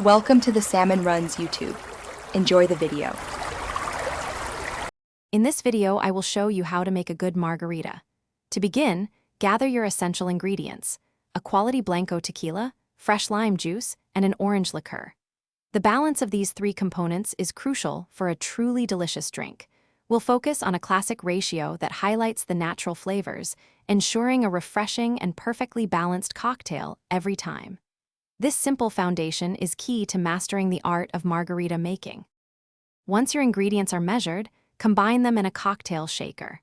Welcome to the Salmon Runs YouTube. Enjoy the video. In this video, I will show you how to make a good margarita. To begin, gather your essential ingredients: a quality Blanco tequila, fresh lime juice, and an orange liqueur. The balance of these three components is crucial for a truly delicious drink. We'll focus on a classic ratio that highlights the natural flavors, ensuring a refreshing and perfectly balanced cocktail every time. This simple foundation is key to mastering the art of margarita making. Once your ingredients are measured, combine them in a cocktail shaker.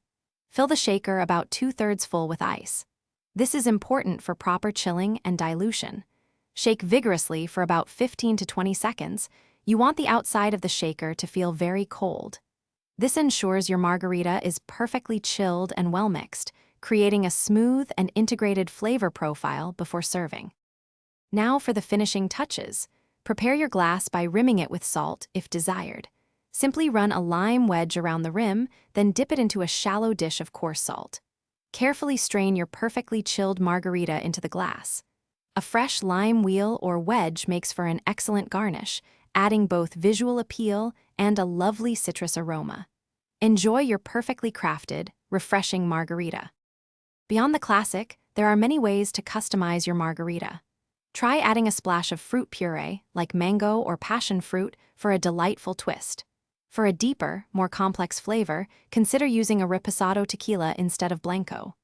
Fill the shaker about 2/3 full with ice. This is important for proper chilling and dilution. Shake vigorously for about 15 to 20 seconds. You want the outside of the shaker to feel very cold. This ensures your margarita is perfectly chilled and well mixed, creating a smooth and integrated flavor profile before serving. Now for the finishing touches. Prepare your glass by rimming it with salt if desired. Simply run a lime wedge around the rim, then dip it into a shallow dish of coarse salt. Carefully strain your perfectly chilled margarita into the glass. A fresh lime wheel or wedge makes for an excellent garnish, adding both visual appeal and a lovely citrus aroma. Enjoy your perfectly crafted, refreshing margarita. Beyond the classic, there are many ways to customize your margarita. Try adding a splash of fruit puree, like mango or passion fruit, for a delightful twist. For a deeper, more complex flavor, consider using a reposado tequila instead of Blanco.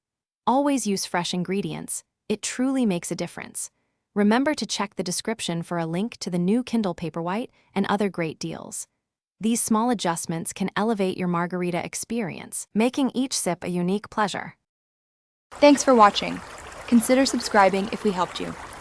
Always use fresh ingredients. It truly makes a difference. Remember to check the description for a link to the new Kindle Paperwhite and other great deals. These small adjustments can elevate your margarita experience, making each sip a unique pleasure. Thanks for watching. Consider subscribing if we helped you.